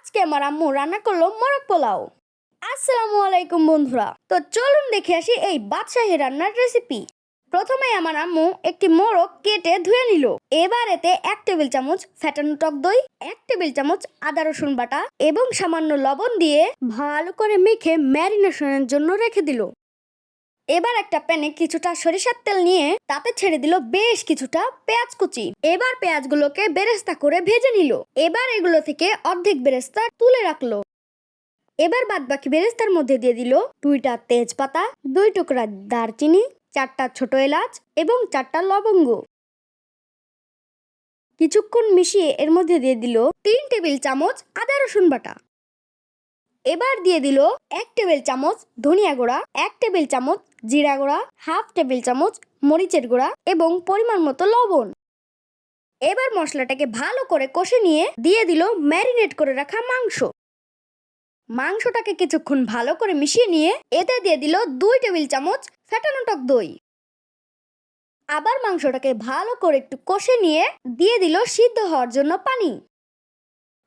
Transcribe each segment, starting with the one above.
আজকে আমার আম্মু রান্না করলো মোরগ পোলাও। আসসালামু আলাইকুম বন্ধুরা, তো চলুন দেখে আসি এই বাদশাহী রান্নার রেসিপি। প্রথমে আমার আম্মু একটি মোরগ কেটে ধুয়ে নিল। এবার এতে 1 টেবিল চামচ ফ্যাটানো টক দই, 1 টেবিল চামচ আদা রসুন বাটা এবং সামান্য লবণ দিয়ে ভালো করে মেখে ম্যারিনেশনের জন্য রেখে দিল। এবার একটা প্যানে কিছুটা সরিষার তেল নিয়ে তাতে ছেড়ে দিল বেশ কিছুটা পেঁয়াজ কুচি। এবার পেঁয়াজগুলোকে বেরেস্তা করে ভেজে নিল। এবার এগুলো থেকে অর্ধেক বেরেস্তা তুলে রাখলো। এবার বাদবাকি বেরেস্তার মধ্যে দিয়ে দিল 2টা তেজপাতা, 2 টুকরা দারচিনি, 4টা ছোট এলাচ এবং 4টা লবঙ্গ। কিছুক্ষণ মিশিয়ে এর মধ্যে দিয়ে দিল 3 টেবিল চামচ আদা রসুন বাটা। এবার দিয়ে দিল 1 টেবিল চামচ ধনিয়া গুঁড়া, 1 টেবিল চামচ জিরা গুঁড়া, হাফ টেবিল চামচ মরিচের গুঁড়া এবং পরিমাণ মতো লবণ। এবার মশলাটাকে ভালো করে কষে নিয়ে দিয়ে দিল ম্যারিনেট করে রাখা মাংসটাকে কিছুক্ষণ ভালো করে মিশিয়ে নিয়ে এতে দিয়ে দিল 2 টেবিল চামচ ফ্যাটানো টক দই। আবার মাংসটাকে ভালো করে একটু কষে নিয়ে দিয়ে দিল সিদ্ধ হওয়ার জন্য পানি।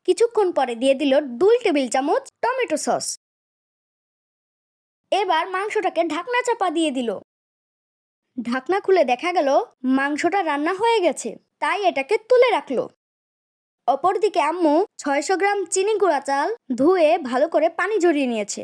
কিছুক্ষণ পরে দিয়ে দিল 2 টেবিল চামচ টমেটো সস। এবার মাংসটাকে ঢাকনা চাপা দিয়ে দিল। ঢাকনা খুলে দেখা গেল মাংসটা রান্না হয়ে গেছে, তাই এটাকে তুলে রাখলো। অপরদিকে আম্মু 600 গ্রাম চিনি গুঁড়া চাল ধুয়ে ভালো করে পানি ঝরিয়ে নিয়েছে।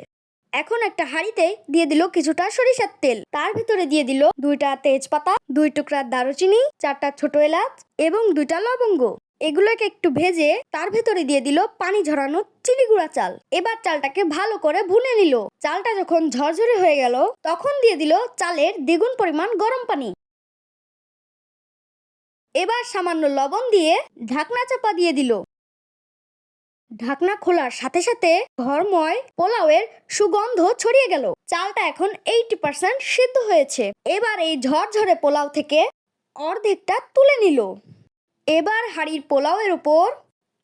এখন একটা হাঁড়িতে দিয়ে দিল কিছুটা সরিষার তেল। তার ভিতরে দিয়ে দিল 2টা তেজপাতা, 2 টুকরা দারুচিনি, 4টা ছোট এলাচ এবং 2টা লবঙ্গ। এগুলোকে একটু ভেজে তার ভেতরে দিয়ে দিল পানি ঝরানো চিনি গুঁড়া চাল। এবার চালটাকে ভালো করে ভুনে নিল। চালটা যখন ঝরঝরে হয়ে গেল তখন দিয়ে দিল চালের দ্বিগুণ পরিমাণ গরম পানি। এবার সামান্য লবণ দিয়ে ঢাকনা চাপা দিয়ে দিল। ঢাকনা খোলার সাথে সাথে ঘরময় পোলাওয়ের সুগন্ধ ছড়িয়ে গেল। চালটা এখন 80% সিদ্ধ হয়েছে। এবার এই ঝরঝরে পোলাও থেকে অর্ধেকটা তুলে নিল। এবার হাঁড়ির পোলাওয়ের উপর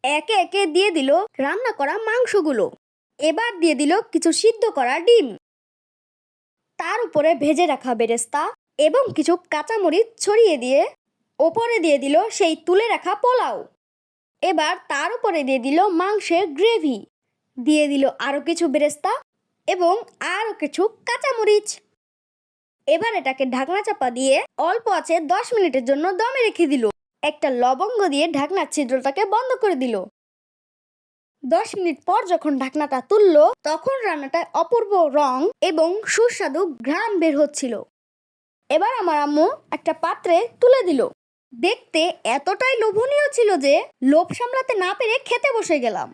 একে একে দিয়ে দিল রান্না করা মাংসগুলো। এবার দিয়ে দিল কিছু সিদ্ধ করা ডিম। তার উপরে ভেজে রাখা বেরেস্তা এবং কিছু কাঁচামরিচ ছড়িয়ে দিয়ে ওপরে দিয়ে দিল সেই তুলে রাখা পোলাও। এবার তার উপরে দিয়ে দিল মাংসের গ্রেভি, দিয়ে দিল আরো কিছু বেরেস্তা এবং আরো কিছু কাঁচামরিচ। এবার এটাকে ঢাকনা চাপা দিয়ে অল্প আঁচে 10 মিনিটের জন্য দমে রেখে দিল। একটা লবঙ্গ দিয়ে ঢাকনার ছিদ্রটাকে বন্ধ করে দিল। 10 মিনিট পর যখন ঢাকনাটা তুলল তখন রান্নাটায় অপূর্ব রং এবং সুস্বাদু ঘ্রাণ বের হচ্ছিল। এবার আমার আম্মু একটা পাত্রে তুলে দিল। দেখতে এতটাই লোভনীয় ছিল যে লোভ সামলাতে না পেরে খেতে বসে গেলাম।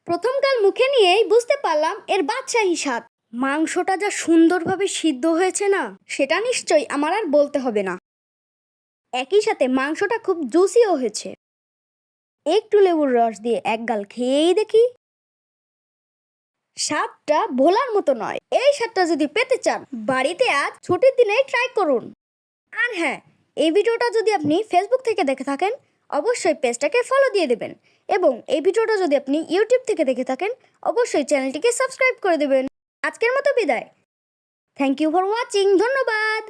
প্রথমকাল মুখে নিয়েই বুঝতে পারলাম এর বাদশাহী স্বাদ। মাংসটা যা সুন্দরভাবে সিদ্ধ হয়েছে না, সেটা নিশ্চয়ই আমার আর বলতে হবে না। একই সাথে মাংসটা খুব জুসিও হয়েছে। একটু লেবুর রস দিয়ে এক গাল খেয়েই দেখি, স্বাদটা ভোলার মতো নয়। এই স্বাদটা যদি পেতে চান বাড়িতে আজ ছুটির দিনে ট্রাই করুন। আর হ্যাঁ, এই ভিডিওটা যদি আপনি ফেসবুক থেকে দেখে থাকেন অবশ্যই পেজটাকে ফলো দিয়ে দেবেন, এবং এই ভিডিওটা যদি আপনি ইউটিউব থেকে দেখে থাকেন অবশ্যই চ্যানেলটিকে সাবস্ক্রাইব করে দেবেন। আজকের মতো বিদায়। Thank you for watching. ধন্যবাদ।